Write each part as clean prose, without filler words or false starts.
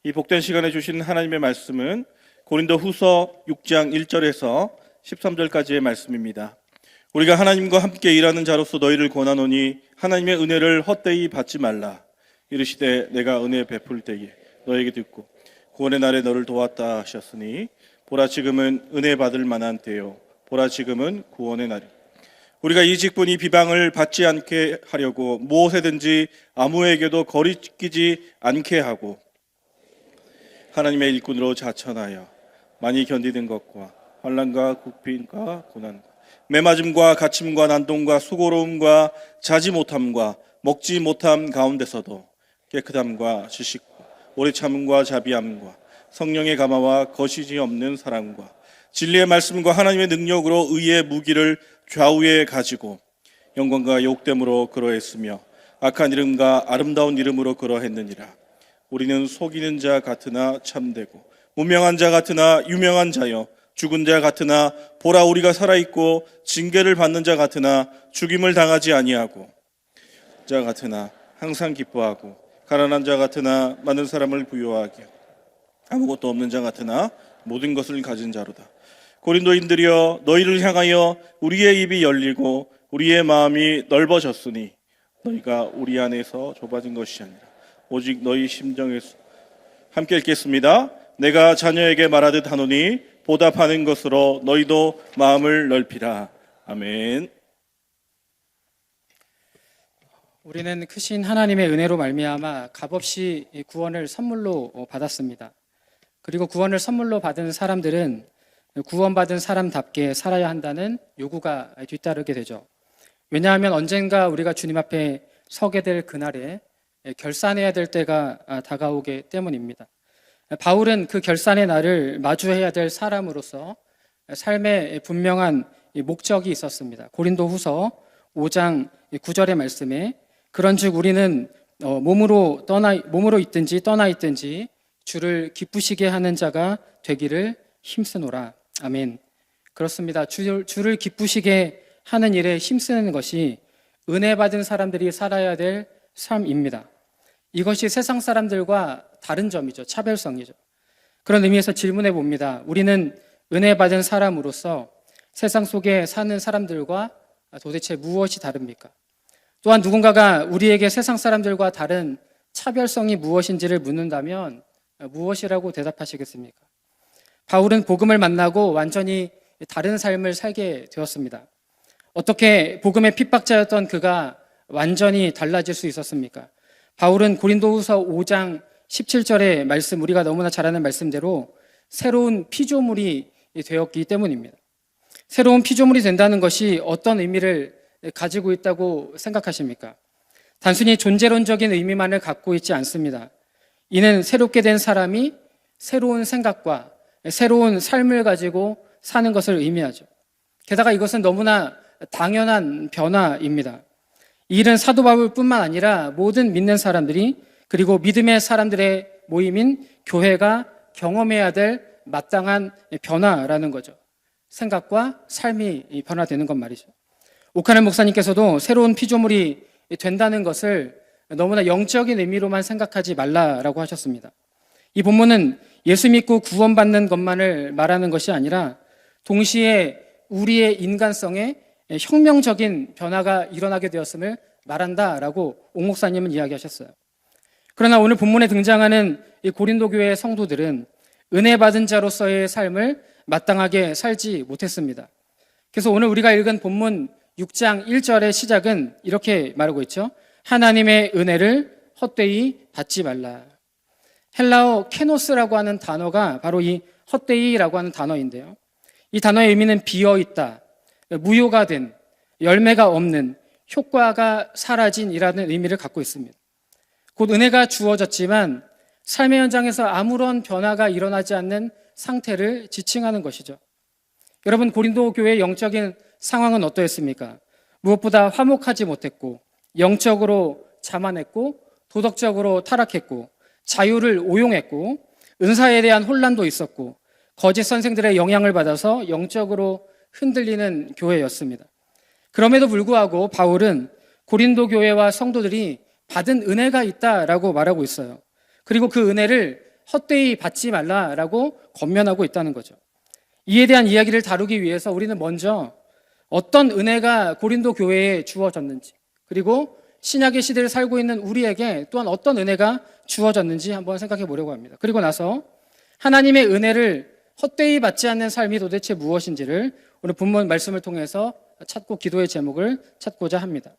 이 복된 시간에 주신 하나님의 말씀은 고린도 후서 6장 1절에서 13절까지의 말씀입니다. 우리가 하나님과 함께 일하는 자로서 너희를 권하노니 하나님의 은혜를 헛되이 받지 말라. 이르시되 내가 은혜 베풀 때에 너에게 듣고 구원의 날에 너를 도왔다 하셨으니 보라 지금은 은혜 받을 만한 때요 보라 지금은 구원의 날이. 우리가 이 직분이 비방을 받지 않게 하려고 무엇에든지 아무에게도 거리끼지 않게 하고 하나님의 일꾼으로 자천하여 많이 견디는 것과 환난과 국빈과 고난과 매맞음과 갇힘과 난동과 수고로움과 자지 못함과 먹지 못함 가운데서도 깨끗함과 지식과 오래 참음과 자비함과 성령의 감화와 거시지 없는 사랑과 진리의 말씀과 하나님의 능력으로 의의 무기를 좌우에 가지고 영광과 욕됨으로 그러했으며 악한 이름과 아름다운 이름으로 그러했느니라. 우리는 속이는 자 같으나 참되고 무명한 자 같으나 유명한 자여 죽은 자 같으나 보라 우리가 살아있고 징계를 받는 자 같으나 죽임을 당하지 아니하고 자 같으나 항상 기뻐하고 가난한 자 같으나 많은 사람을 부유하게 아무것도 없는 자 같으나 모든 것을 가진 자로다. 고린도인들이여 너희를 향하여 우리의 입이 열리고 우리의 마음이 넓어졌으니 너희가 우리 안에서 좁아진 것이 아니라 오직 너희 심정에서 함께 읽겠습니다. 내가 자녀에게 말하듯 하노니 보답하는 것으로 너희도 마음을 넓히라. 아멘. 우리는 크신 하나님의 은혜로 말미암아 값없이 구원을 선물로 받았습니다. 그리고 구원을 선물로 받은 사람들은 구원받은 사람답게 살아야 한다는 요구가 뒤따르게 되죠. 왜냐하면 언젠가 우리가 주님 앞에 서게 될 그날에 결산해야 될 때가 다가오기 때문입니다. 바울은 그 결산의 날을 마주해야 될 사람으로서 삶에 분명한 목적이 있었습니다. 고린도 후서 5장 9절의 말씀에 그런즉 우리는 몸으로 있든지 떠나 있든지 주를 기쁘시게 하는 자가 되기를 힘쓰노라. 아멘. 그렇습니다. 주를 기쁘시게 하는 일에 힘쓰는 것이 은혜 받은 사람들이 살아야 될 삶입니다. 이것이 세상 사람들과 다른 점이죠. 차별성이죠. 그런 의미에서 질문해 봅니다. 우리는 은혜 받은 사람으로서 세상 속에 사는 사람들과 도대체 무엇이 다릅니까? 또한 누군가가 우리에게 세상 사람들과 다른 차별성이 무엇인지를 묻는다면 무엇이라고 대답하시겠습니까? 바울은 복음을 만나고 완전히 다른 삶을 살게 되었습니다. 어떻게 복음의 핍박자였던 그가 완전히 달라질 수 있었습니까? 바울은 고린도후서 5장 17절의 말씀, 우리가 너무나 잘 아는 말씀대로 새로운 피조물이 되었기 때문입니다. 새로운 피조물이 된다는 것이 어떤 의미를 가지고 있다고 생각하십니까? 단순히 존재론적인 의미만을 갖고 있지 않습니다. 이는 새롭게 된 사람이 새로운 생각과 새로운 삶을 가지고 사는 것을 의미하죠. 게다가 이것은 너무나 당연한 변화입니다. 이 일은 사도 바울뿐만 아니라 모든 믿는 사람들이 그리고 믿음의 사람들의 모임인 교회가 경험해야 될 마땅한 변화라는 거죠. 생각과 삶이 변화되는 것 말이죠. 오카넬 목사님께서도 새로운 피조물이 된다는 것을 너무나 영적인 의미로만 생각하지 말라라고 하셨습니다. 이 본문은 예수 믿고 구원받는 것만을 말하는 것이 아니라 동시에 우리의 인간성에 혁명적인 변화가 일어나게 되었음을 말한다라고 옥 목사님은 이야기하셨어요. 그러나 오늘 본문에 등장하는 이 고린도 교회의 성도들은 은혜 받은 자로서의 삶을 마땅하게 살지 못했습니다. 그래서 오늘 우리가 읽은 본문 6장 1절의 시작은 이렇게 말하고 있죠. 하나님의 은혜를 헛되이 받지 말라. 헬라어 케노스라고 하는 단어가 바로 이 헛되이라고 하는 단어인데요. 이 단어의 의미는 비어있다, 무효가 된, 열매가 없는, 효과가 사라진 이라는 의미를 갖고 있습니다. 곧 은혜가 주어졌지만 삶의 현장에서 아무런 변화가 일어나지 않는 상태를 지칭하는 것이죠. 여러분, 고린도 교회의 영적인 상황은 어떠했습니까? 무엇보다 화목하지 못했고 영적으로 자만했고 도덕적으로 타락했고 자유를 오용했고 은사에 대한 혼란도 있었고 거짓 선생들의 영향을 받아서 영적으로 흔들리는 교회였습니다. 그럼에도 불구하고 바울은 고린도 교회와 성도들이 받은 은혜가 있다라고 말하고 있어요. 그리고 그 은혜를 헛되이 받지 말라라고 권면하고 있다는 거죠. 이에 대한 이야기를 다루기 위해서 우리는 먼저 어떤 은혜가 고린도 교회에 주어졌는지, 그리고 신약의 시대를 살고 있는 우리에게 또한 어떤 은혜가 주어졌는지 한번 생각해 보려고 합니다. 그리고 나서 하나님의 은혜를 헛되이 받지 않는 삶이 도대체 무엇인지를 오늘 본문 말씀을 통해서 찾고 기도의 제목을 찾고자 합니다.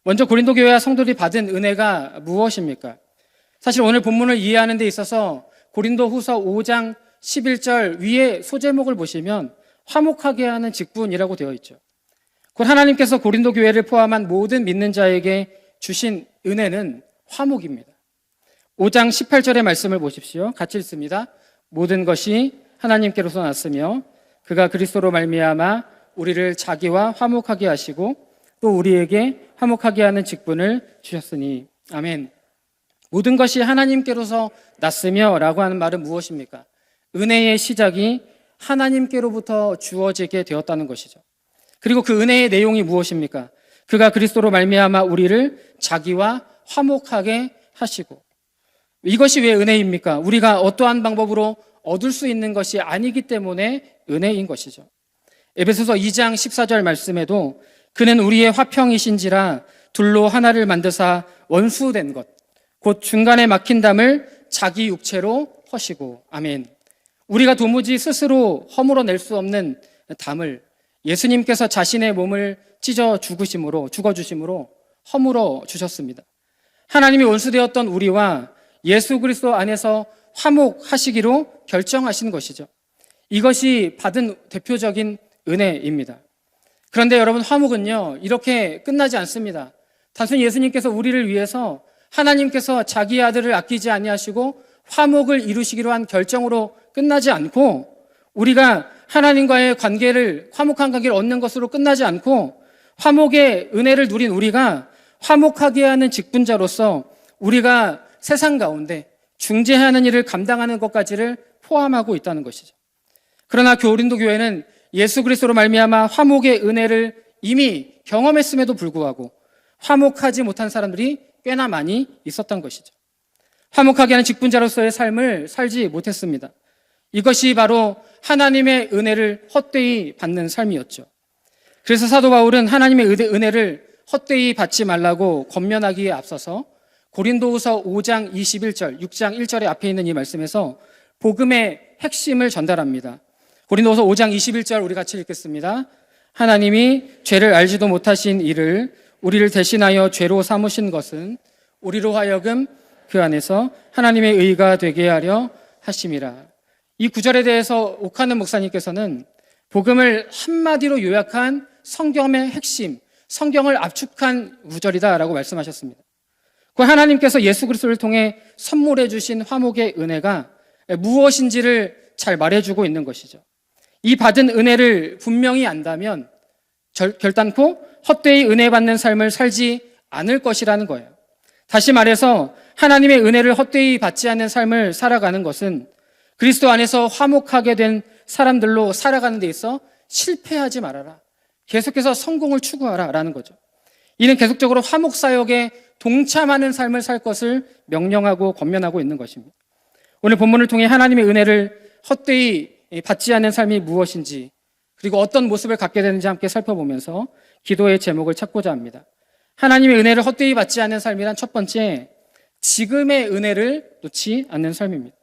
먼저 고린도 교회와 성도들이 받은 은혜가 무엇입니까? 사실 오늘 본문을 이해하는 데 있어서 고린도 후서 5장 11절 위에 소제목을 보시면 화목하게 하는 직분이라고 되어 있죠. 곧 하나님께서 고린도 교회를 포함한 모든 믿는 자에게 주신 은혜는 화목입니다. 5장 18절의 말씀을 보십시오. 같이 읽습니다. 모든 것이 하나님께로서 났으며 그가 그리스도로 말미암아 우리를 자기와 화목하게 하시고 또 우리에게 화목하게 하는 직분을 주셨으니. 아멘. 모든 것이 하나님께로서 났으며 라고 하는 말은 무엇입니까? 은혜의 시작이 하나님께로부터 주어지게 되었다는 것이죠. 그리고 그 은혜의 내용이 무엇입니까? 그가 그리스도로 말미암아 우리를 자기와 화목하게 하시고. 이것이 왜 은혜입니까? 우리가 어떠한 방법으로 얻을 수 있는 것이 아니기 때문에 은혜인 것이죠. 에베소서 2장 14절 말씀에도 그는 우리의 화평이신지라 둘로 하나를 만드사 원수된 것 곧 중간에 막힌 담을 자기 육체로 허시고. 아멘. 우리가 도무지 스스로 허물어 낼 수 없는 담을 예수님께서 자신의 몸을 찢어 죽어주심으로 허물어 주셨습니다. 하나님이 원수되었던 우리와 예수 그리스도 안에서 화목하시기로 결정하신 것이죠. 이것이 받은 대표적인 은혜입니다. 그런데 여러분, 화목은요 이렇게 끝나지 않습니다. 단순히 예수님께서 우리를 위해서 하나님께서 자기 아들을 아끼지 아니하시고 화목을 이루시기로 한 결정으로 끝나지 않고, 우리가 하나님과의 화목한 관계를 얻는 것으로 끝나지 않고, 화목의 은혜를 누린 우리가 화목하게 하는 직분자로서 우리가 세상 가운데 중재하는 일을 감당하는 것까지를 포함하고 있다는 것이죠. 그러나 고린도 교회는 예수 그리스도로 말미암아 화목의 은혜를 이미 경험했음에도 불구하고 화목하지 못한 사람들이 꽤나 많이 있었던 것이죠. 화목하게 하는 직분자로서의 삶을 살지 못했습니다. 이것이 바로 하나님의 은혜를 헛되이 받는 삶이었죠. 그래서 사도 바울은 하나님의 은혜를 헛되이 받지 말라고 권면하기에 앞서서 고린도후서 5장 21절, 6장 1절의 앞에 있는 이 말씀에서 복음의 핵심을 전달합니다. 고린도후서 5장 21절 우리 같이 읽겠습니다. 하나님이 죄를 알지도 못하신 이를 우리를 대신하여 죄로 삼으신 것은 우리로 하여금 그 안에서 하나님의 의가 되게 하려 하심이라. 이 구절에 대해서 옥하는 목사님께서는 복음을 한마디로 요약한 성경의 핵심, 성경을 압축한 구절이다라고 말씀하셨습니다. 그 하나님께서 예수 그리스도를 통해 선물해 주신 화목의 은혜가 무엇인지를 잘 말해주고 있는 것이죠. 이 받은 은혜를 분명히 안다면 결단코 헛되이 은혜 받는 삶을 살지 않을 것이라는 거예요. 다시 말해서 하나님의 은혜를 헛되이 받지 않는 삶을 살아가는 것은 그리스도 안에서 화목하게 된 사람들로 살아가는 데 있어 실패하지 말아라. 계속해서 성공을 추구하라라는 거죠. 이는 계속적으로 화목 사역에 동참하는 삶을 살 것을 명령하고 권면하고 있는 것입니다. 오늘 본문을 통해 하나님의 은혜를 헛되이 받지 않는 삶이 무엇인지, 그리고 어떤 모습을 갖게 되는지 함께 살펴보면서 기도의 제목을 찾고자 합니다. 하나님의 은혜를 헛되이 받지 않는 삶이란 첫 번째, 지금의 은혜를 놓지 않는 삶입니다.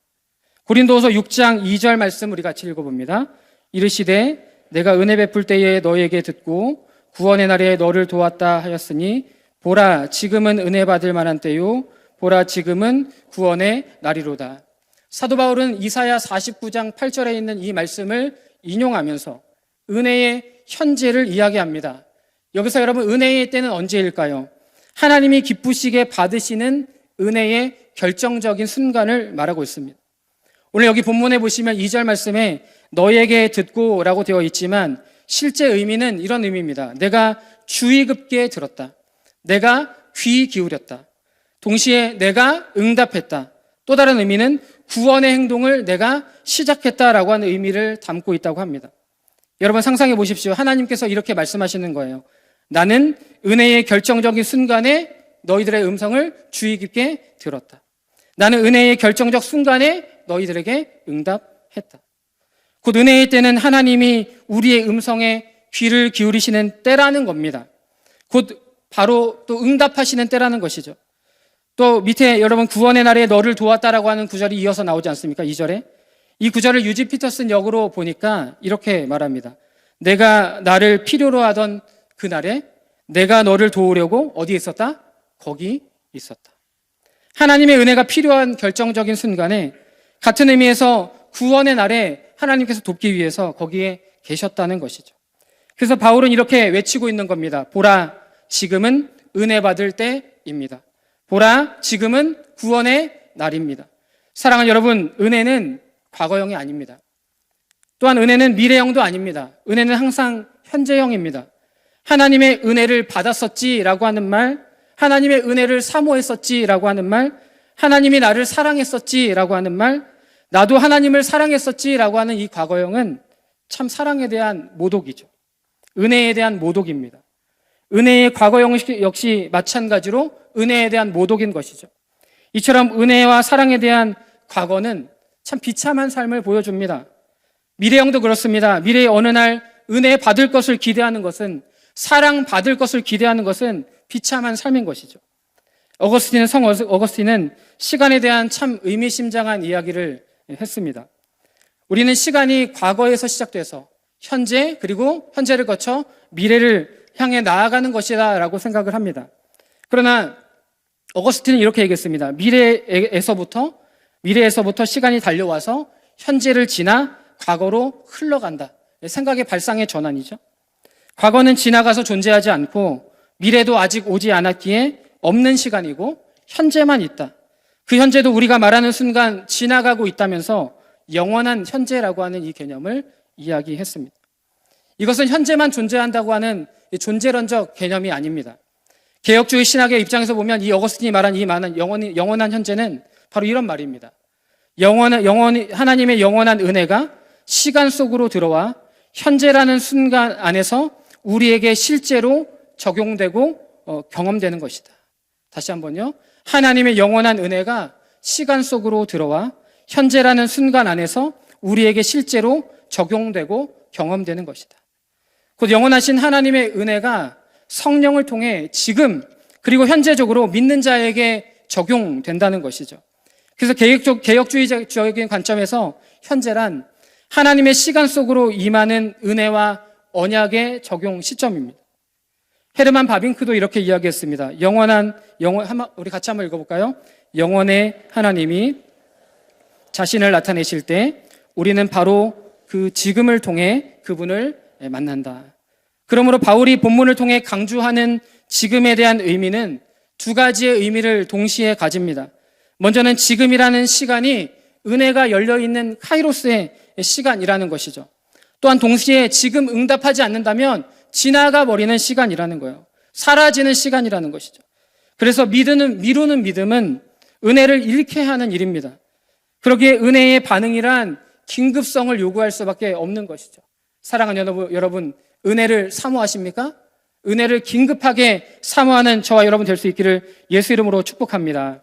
고린도후서 6장 2절 말씀 우리 같이 읽어봅니다. 이르시되 내가 은혜 베풀 때에 너에게 듣고 구원의 날에 너를 도왔다 하였으니 보라 지금은 은혜 받을 만한 때요 보라 지금은 구원의 날이로다. 사도 바울은 이사야 49장 8절에 있는 이 말씀을 인용하면서 은혜의 현재를 이야기합니다. 여기서 여러분, 은혜의 때는 언제일까요? 하나님이 기쁘시게 받으시는 은혜의 결정적인 순간을 말하고 있습니다. 오늘 여기 본문에 보시면 2절 말씀에 너에게 듣고 라고 되어 있지만 실제 의미는 이런 의미입니다. 내가 주의 깊게 들었다. 내가 귀 기울였다. 동시에 내가 응답했다. 또 다른 의미는 구원의 행동을 내가 시작했다라고 하는 의미를 담고 있다고 합니다. 여러분 상상해 보십시오. 하나님께서 이렇게 말씀하시는 거예요. 나는 은혜의 결정적인 순간에 너희들의 음성을 주의 깊게 들었다. 나는 은혜의 결정적 순간에 너희들에게 응답했다. 곧 은혜의 때는 하나님이 우리의 음성에 귀를 기울이시는 때라는 겁니다. 곧 바로 또 응답하시는 때라는 것이죠. 또 밑에 여러분 구원의 날에 너를 도왔다라고 하는 구절이 이어서 나오지 않습니까? 2절에. 이 구절을 유지 피터슨 역으로 보니까 이렇게 말합니다. 내가 나를 필요로 하던 그날에 내가 너를 도우려고 어디에 있었다? 거기 있었다. 하나님의 은혜가 필요한 결정적인 순간에 같은 의미에서 구원의 날에 하나님께서 돕기 위해서 거기에 계셨다는 것이죠. 그래서 바울은 이렇게 외치고 있는 겁니다. 보라, 지금은 은혜 받을 때입니다. 보라, 지금은 구원의 날입니다. 사랑하는 여러분, 은혜는 과거형이 아닙니다. 또한 은혜는 미래형도 아닙니다. 은혜는 항상 현재형입니다. 하나님의 은혜를 받았었지라고 하는 말, 하나님의 은혜를 사모했었지라고 하는 말, 하나님이 나를 사랑했었지라고 하는 말, 나도 하나님을 사랑했었지라고 하는 이 과거형은 참 사랑에 대한 모독이죠. 은혜에 대한 모독입니다. 은혜의 과거형 역시 마찬가지로 은혜에 대한 모독인 것이죠. 이처럼 은혜와 사랑에 대한 과거는 참 비참한 삶을 보여줍니다. 미래형도 그렇습니다. 미래의 어느 날 은혜 받을 것을 기대하는 것은, 사랑 받을 것을 기대하는 것은 비참한 삶인 것이죠. 성 어거스틴은 시간에 대한 참 의미심장한 이야기를 했습니다. 우리는 시간이 과거에서 시작돼서 현재, 그리고 현재를 거쳐 미래를 향해 나아가는 것이다라고 생각을 합니다. 그러나 어거스틴은 이렇게 얘기했습니다. 미래에서부터 시간이 달려와서 현재를 지나 과거로 흘러간다. 생각의 발상의 전환이죠. 과거는 지나가서 존재하지 않고 미래도 아직 오지 않았기에 없는 시간이고 현재만 있다. 그 현재도 우리가 말하는 순간 지나가고 있다면서 영원한 현재라고 하는 이 개념을 이야기했습니다. 이것은 현재만 존재한다고 하는 존재론적 개념이 아닙니다. 개혁주의 신학의 입장에서 보면 이 어거스틴이 말한 이 많은 영원한 현재는 바로 이런 말입니다. 하나님의 영원한 은혜가 시간 속으로 들어와 현재라는 순간 안에서 우리에게 실제로 적용되고 경험되는 것이다. 다시 한번요. 하나님의 영원한 은혜가 시간 속으로 들어와 현재라는 순간 안에서 우리에게 실제로 적용되고 경험되는 것이다. 곧 영원하신 하나님의 은혜가 성령을 통해 지금 그리고 현재적으로 믿는 자에게 적용된다는 것이죠. 그래서 개혁주의적인 관점에서 현재란 하나님의 시간 속으로 임하는 은혜와 언약의 적용 시점입니다. 헤르만 바빙크도 이렇게 이야기했습니다. 우리 같이 한번 읽어볼까요? 영원의 하나님이 자신을 나타내실 때 우리는 바로 그 지금을 통해 그분을 만난다. 그러므로 바울이 본문을 통해 강조하는 지금에 대한 의미는 두 가지의 의미를 동시에 가집니다. 먼저는 지금이라는 시간이 은혜가 열려있는 카이로스의 시간이라는 것이죠. 또한 동시에 지금 응답하지 않는다면 지나가 버리는 시간이라는 거예요. 사라지는 시간이라는 것이죠. 그래서 미루는 믿음은 은혜를 잃게 하는 일입니다. 그러기에 은혜의 반응이란 긴급성을 요구할 수밖에 없는 것이죠. 사랑하는 여러분, 은혜를 사모하십니까? 은혜를 긴급하게 사모하는 저와 여러분 될 수 있기를 예수 이름으로 축복합니다.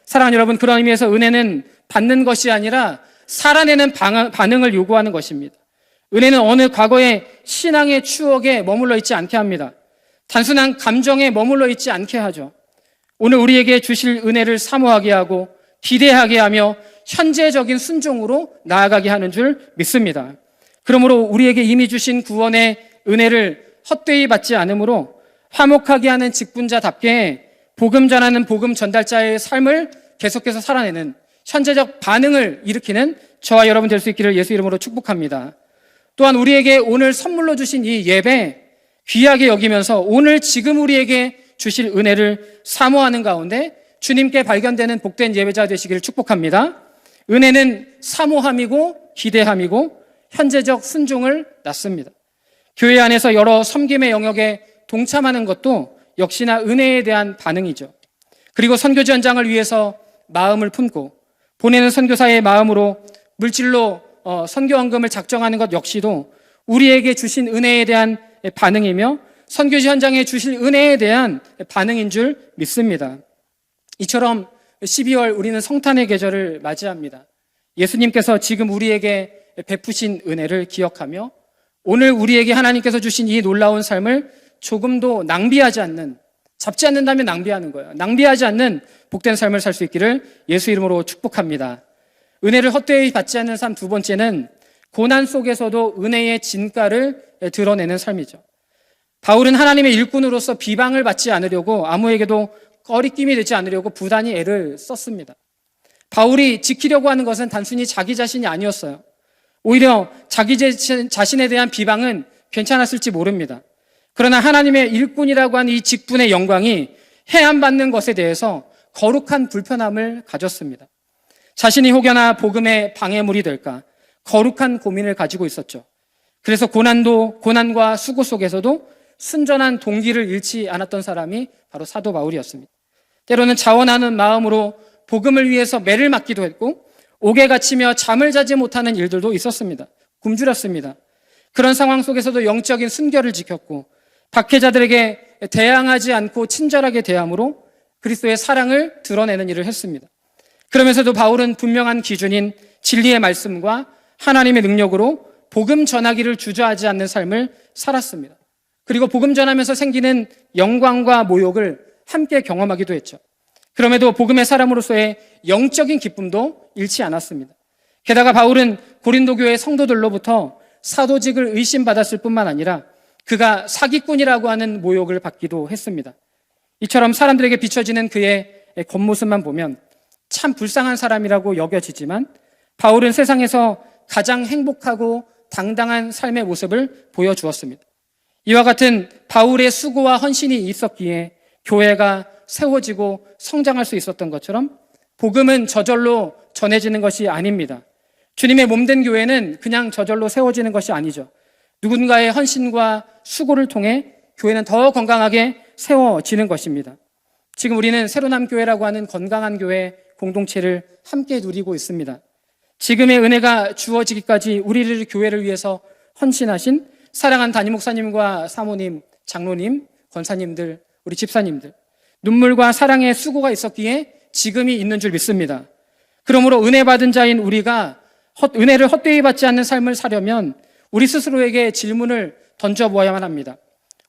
사랑하는 여러분, 그런 의미에서 은혜는 받는 것이 아니라 살아내는 반응을 요구하는 것입니다. 은혜는 어느 과거의 신앙의 추억에 머물러 있지 않게 합니다. 단순한 감정에 머물러 있지 않게 하죠. 오늘 우리에게 주실 은혜를 사모하게 하고 기대하게 하며 현재적인 순종으로 나아가게 하는 줄 믿습니다. 그러므로 우리에게 이미 주신 구원의 은혜를 헛되이 받지 않으므로 화목하게 하는 직분자답게 복음 전하는 복음 전달자의 삶을 계속해서 살아내는 현재적 반응을 일으키는 저와 여러분 될 수 있기를 예수 이름으로 축복합니다. 또한 우리에게 오늘 선물로 주신 이 예배 귀하게 여기면서 오늘 지금 우리에게 주실 은혜를 사모하는 가운데 주님께 발견되는 복된 예배자 되시기를 축복합니다. 은혜는 사모함이고 기대함이고 현재적 순종을 낳습니다. 교회 안에서 여러 섬김의 영역에 동참하는 것도 역시나 은혜에 대한 반응이죠. 그리고 선교지 현장을 위해서 마음을 품고 보내는 선교사의 마음으로 물질로 선교헌금을 작정하는 것 역시도 우리에게 주신 은혜에 대한 반응이며 선교지 현장에 주실 은혜에 대한 반응인 줄 믿습니다. 이처럼 12월 우리는 성탄의 계절을 맞이합니다. 예수님께서 지금 우리에게 베푸신 은혜를 기억하며 오늘 우리에게 하나님께서 주신 이 놀라운 삶을 조금도 낭비하지 않는, 잡지 않는다면 낭비하는 거예요. 낭비하지 않는 복된 삶을 살 수 있기를 예수 이름으로 축복합니다. 은혜를 헛되이 받지 않는 삶 두 번째는 고난 속에서도 은혜의 진가를 드러내는 삶이죠. 바울은 하나님의 일꾼으로서 비방을 받지 않으려고 아무에게도 꺼리낌이 되지 않으려고 부단히 애를 썼습니다. 바울이 지키려고 하는 것은 단순히 자기 자신이 아니었어요. 오히려 자기 자신에 대한 비방은 괜찮았을지 모릅니다. 그러나 하나님의 일꾼이라고 하는 이 직분의 영광이 해함받는 것에 대해서 거룩한 불편함을 가졌습니다. 자신이 혹여나 복음의 방해물이 될까 거룩한 고민을 가지고 있었죠. 그래서 고난과 수고 속에서도 순전한 동기를 잃지 않았던 사람이 바로 사도 바울이었습니다. 때로는 자원하는 마음으로 복음을 위해서 매를 맞기도 했고 옥에 갇히며 잠을 자지 못하는 일들도 있었습니다. 굶주렸습니다. 그런 상황 속에서도 영적인 순결을 지켰고 박해자들에게 대항하지 않고 친절하게 대함으로 그리스도의 사랑을 드러내는 일을 했습니다. 그러면서도 바울은 분명한 기준인 진리의 말씀과 하나님의 능력으로 복음 전하기를 주저하지 않는 삶을 살았습니다. 그리고 복음 전하면서 생기는 영광과 모욕을 함께 경험하기도 했죠. 그럼에도 복음의 사람으로서의 영적인 기쁨도 잃지 않았습니다. 게다가 바울은 고린도 교회 성도들로부터 사도직을 의심받았을 뿐만 아니라 그가 사기꾼이라고 하는 모욕을 받기도 했습니다. 이처럼 사람들에게 비춰지는 그의 겉모습만 보면 참 불쌍한 사람이라고 여겨지지만 바울은 세상에서 가장 행복하고 당당한 삶의 모습을 보여주었습니다. 이와 같은 바울의 수고와 헌신이 있었기에 교회가 세워지고 성장할 수 있었던 것처럼 복음은 저절로 전해지는 것이 아닙니다. 주님의 몸된 교회는 그냥 저절로 세워지는 것이 아니죠. 누군가의 헌신과 수고를 통해 교회는 더 건강하게 세워지는 것입니다. 지금 우리는 새로남 교회라고 하는 건강한 교회 공동체를 함께 누리고 있습니다. 지금의 은혜가 주어지기까지 우리를 교회를 위해서 헌신하신 사랑한 담임 목사님과 사모님, 장로님, 권사님들, 우리 집사님들, 눈물과 사랑의 수고가 있었기에 지금이 있는 줄 믿습니다. 그러므로 은혜 받은 자인 우리가 은혜를 헛되이 받지 않는 삶을 사려면 우리 스스로에게 질문을 던져보아야만 합니다.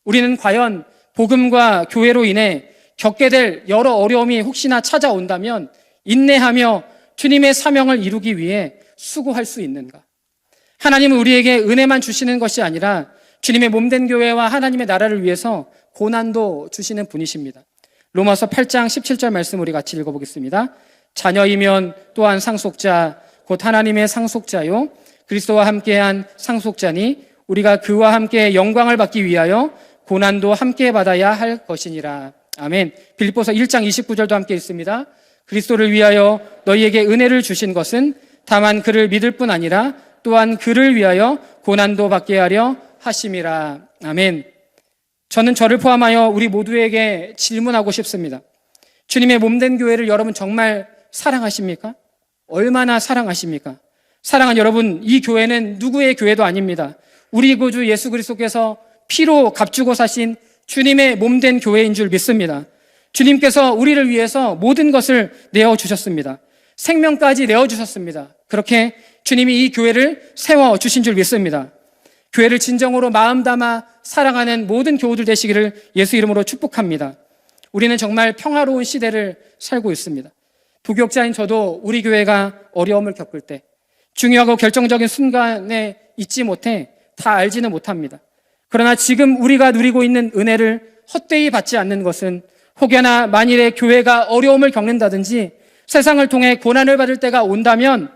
우리는 과연 복음과 교회로 인해 겪게 될 여러 어려움이 혹시나 찾아온다면 인내하며 주님의 사명을 이루기 위해 수고할 수 있는가? 하나님은 우리에게 은혜만 주시는 것이 아니라 주님의 몸된 교회와 하나님의 나라를 위해서 고난도 주시는 분이십니다. 로마서 8장 17절 말씀 우리 같이 읽어보겠습니다. 자녀이면 또한 상속자 곧 하나님의 상속자요 그리스도와 함께한 상속자니 우리가 그와 함께 영광을 받기 위하여 고난도 함께 받아야 할 것이니라. 아멘. 빌립보서 1장 29절도 함께 읽습니다. 그리스도를 위하여 너희에게 은혜를 주신 것은 다만 그를 믿을 뿐 아니라 또한 그를 위하여 고난도 받게 하려 하심이라. 아멘. 저는 저를 포함하여 우리 모두에게 질문하고 싶습니다. 주님의 몸된 교회를 여러분 정말 사랑하십니까? 얼마나 사랑하십니까? 사랑하는 여러분, 이 교회는 누구의 교회도 아닙니다. 우리 구주 예수 그리스도께서 피로 값주고 사신 주님의 몸된 교회인 줄 믿습니다. 주님께서 우리를 위해서 모든 것을 내어주셨습니다. 생명까지 내어주셨습니다. 그렇게 주님이 이 교회를 세워주신 줄 믿습니다. 교회를 진정으로 마음 담아 사랑하는 모든 교우들 되시기를 예수 이름으로 축복합니다. 우리는 정말 평화로운 시대를 살고 있습니다. 부교육자인 저도 우리 교회가 어려움을 겪을 때 중요하고 결정적인 순간에 잊지 못해 다 알지는 못합니다. 그러나 지금 우리가 누리고 있는 은혜를 헛되이 받지 않는 것은 혹여나 만일에 교회가 어려움을 겪는다든지 세상을 통해 고난을 받을 때가 온다면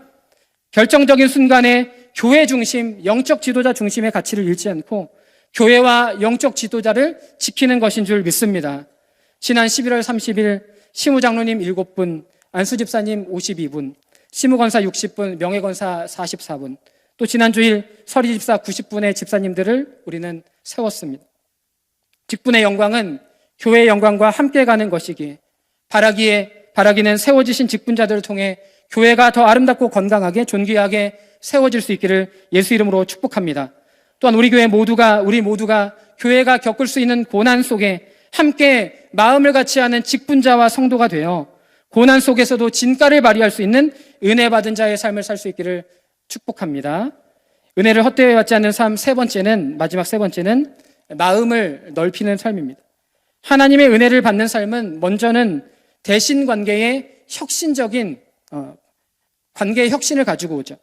결정적인 순간에 교회 중심, 영적 지도자 중심의 가치를 잃지 않고 교회와 영적 지도자를 지키는 것인 줄 믿습니다. 지난 11월 30일 시무장로님 7분, 안수집사님 52분, 시무건사 60분, 명예건사 44분, 또 지난 주일 서리집사 90분의 집사님들을 우리는 세웠습니다. 직분의 영광은 교회의 영광과 함께 가는 것이기에 바라기는 세워지신 직분자들을 통해 교회가 더 아름답고 건강하게 존귀하게 세워질 수 있기를 예수 이름으로 축복합니다. 또한 우리 모두가 교회가 겪을 수 있는 고난 속에 함께 마음을 같이 하는 직분자와 성도가 되어 고난 속에서도 진가를 발휘할 수 있는 은혜 받은 자의 삶을 살 수 있기를 축복합니다. 은혜를 헛되이 받지 않는 삶 마지막 세 번째는 마음을 넓히는 삶입니다. 하나님의 은혜를 받는 삶은 먼저는 대신 관계의 혁신적인 관계의 혁신을 가지고 오죠.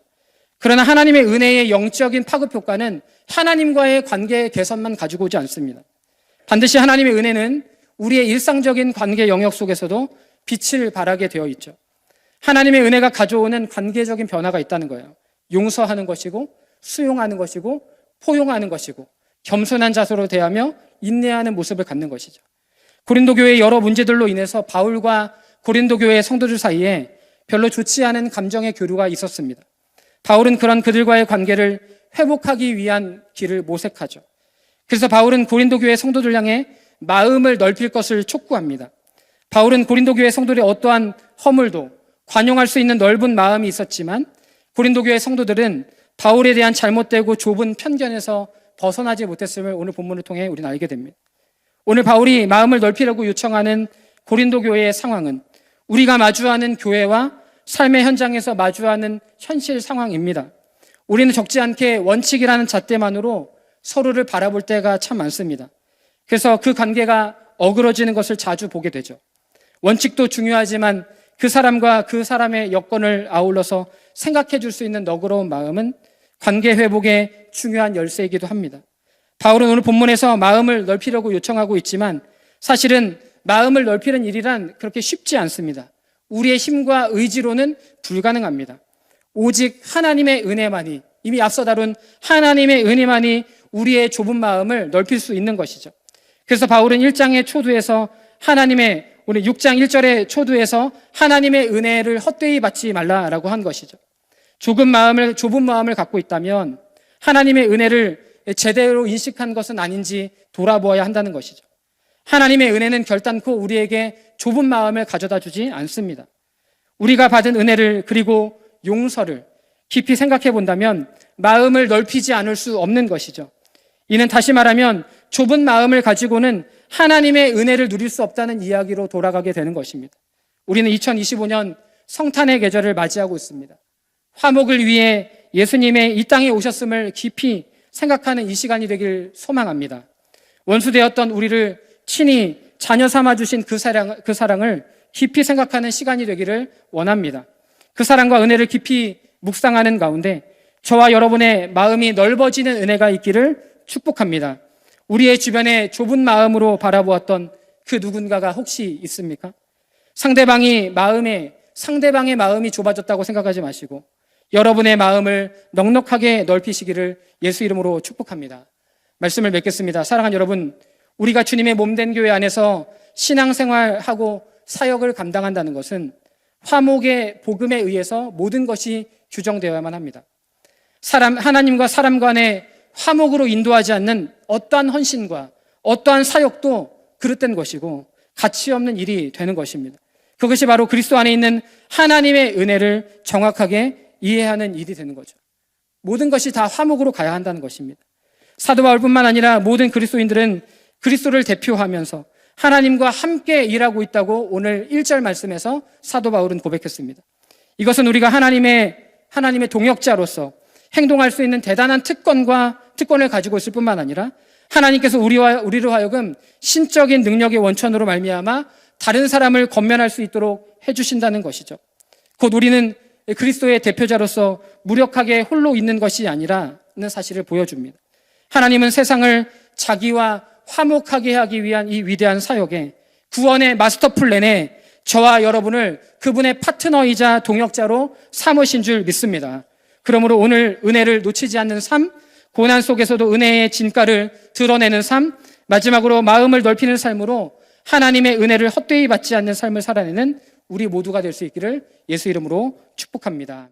그러나 하나님의 은혜의 영적인 파급 효과는 하나님과의 관계 개선만 가지고 오지 않습니다. 반드시 하나님의 은혜는 우리의 일상적인 관계 영역 속에서도 빛을 발하게 되어 있죠. 하나님의 은혜가 가져오는 관계적인 변화가 있다는 거예요. 용서하는 것이고, 수용하는 것이고, 포용하는 것이고, 겸손한 자세로 대하며 인내하는 모습을 갖는 것이죠. 고린도 교회의 여러 문제들로 인해서 바울과 고린도 교회의 성도들 사이에 별로 좋지 않은 감정의 교류가 있었습니다. 바울은 그런 그들과의 관계를 회복하기 위한 길을 모색하죠. 그래서 바울은 고린도 교회 성도들 향해 마음을 넓힐 것을 촉구합니다. 바울은 고린도 교회 성도들의 어떠한 허물도 관용할 수 있는 넓은 마음이 있었지만 고린도 교회 성도들은 바울에 대한 잘못되고 좁은 편견에서 벗어나지 못했음을 오늘 본문을 통해 우리는 알게 됩니다. 오늘 바울이 마음을 넓히려고 요청하는 고린도 교회의 상황은 우리가 마주하는 교회와 삶의 현장에서 마주하는 현실 상황입니다. 우리는 적지 않게 원칙이라는 잣대만으로 서로를 바라볼 때가 참 많습니다. 그래서 그 관계가 어그러지는 것을 자주 보게 되죠. 원칙도 중요하지만 그 사람과 그 사람의 여건을 아울러서 생각해 줄 수 있는 너그러운 마음은 관계 회복의 중요한 열쇠이기도 합니다. 바울은 오늘 본문에서 마음을 넓히려고 요청하고 있지만 사실은 마음을 넓히는 일이란 그렇게 쉽지 않습니다. 우리의 힘과 의지로는 불가능합니다. 오직 하나님의 은혜만이, 이미 앞서 다룬 하나님의 은혜만이 우리의 좁은 마음을 넓힐 수 있는 것이죠. 그래서 바울은 1장의 초두에서 우리 6장 1절의 초두에서 하나님의 은혜를 헛되이 받지 말라라고 한 것이죠. 좁은 마음을 갖고 있다면 하나님의 은혜를 제대로 인식한 것은 아닌지 돌아보아야 한다는 것이죠. 하나님의 은혜는 결단코 우리에게 좁은 마음을 가져다 주지 않습니다. 우리가 받은 은혜를 그리고 용서를 깊이 생각해 본다면 마음을 넓히지 않을 수 없는 것이죠. 이는 다시 말하면 좁은 마음을 가지고는 하나님의 은혜를 누릴 수 없다는 이야기로 돌아가게 되는 것입니다. 우리는 2025년 성탄의 계절을 맞이하고 있습니다. 화목을 위해 예수님의 이 땅에 오셨음을 깊이 생각하는 이 시간이 되길 소망합니다. 원수되었던 우리를 친히 자녀 삼아주신 그 사랑을 깊이 생각하는 시간이 되기를 원합니다. 그 사랑과 은혜를 깊이 묵상하는 가운데 저와 여러분의 마음이 넓어지는 은혜가 있기를 축복합니다. 우리의 주변에 좁은 마음으로 바라보았던 그 누군가가 혹시 있습니까? 상대방의 마음이 좁아졌다고 생각하지 마시고 여러분의 마음을 넉넉하게 넓히시기를 예수 이름으로 축복합니다. 말씀을 맺겠습니다. 사랑하는 여러분, 우리가 주님의 몸된 교회 안에서 신앙생활하고 사역을 감당한다는 것은 화목의 복음에 의해서 모든 것이 규정되어야만 합니다. 하나님과 사람 간의 화목으로 인도하지 않는 어떠한 헌신과 어떠한 사역도 그릇된 것이고 가치 없는 일이 되는 것입니다. 그것이 바로 그리스도 안에 있는 하나님의 은혜를 정확하게 이해하는 일이 되는 거죠. 모든 것이 다 화목으로 가야 한다는 것입니다. 사도 바울뿐만 아니라 모든 그리스도인들은 그리스도를 대표하면서 하나님과 함께 일하고 있다고 오늘 1절 말씀에서 사도 바울은 고백했습니다. 이것은 우리가 하나님의 동역자로서 행동할 수 있는 대단한 특권을 가지고 있을 뿐만 아니라 하나님께서 우리로 하여금 신적인 능력의 원천으로 말미암아 다른 사람을 권면할 수 있도록 해주신다는 것이죠. 곧 우리는 그리스도의 대표자로서 무력하게 홀로 있는 것이 아니라는 사실을 보여줍니다. 하나님은 세상을 자기와 화목하게 하기 위한 이 위대한 사역에 구원의 마스터 플랜에 저와 여러분을 그분의 파트너이자 동역자로 삼으신 줄 믿습니다. 그러므로 오늘 은혜를 놓치지 않는 삶, 고난 속에서도 은혜의 진가를 드러내는 삶, 마지막으로 마음을 넓히는 삶으로 하나님의 은혜를 헛되이 받지 않는 삶을 살아내는 우리 모두가 될 수 있기를 예수 이름으로 축복합니다.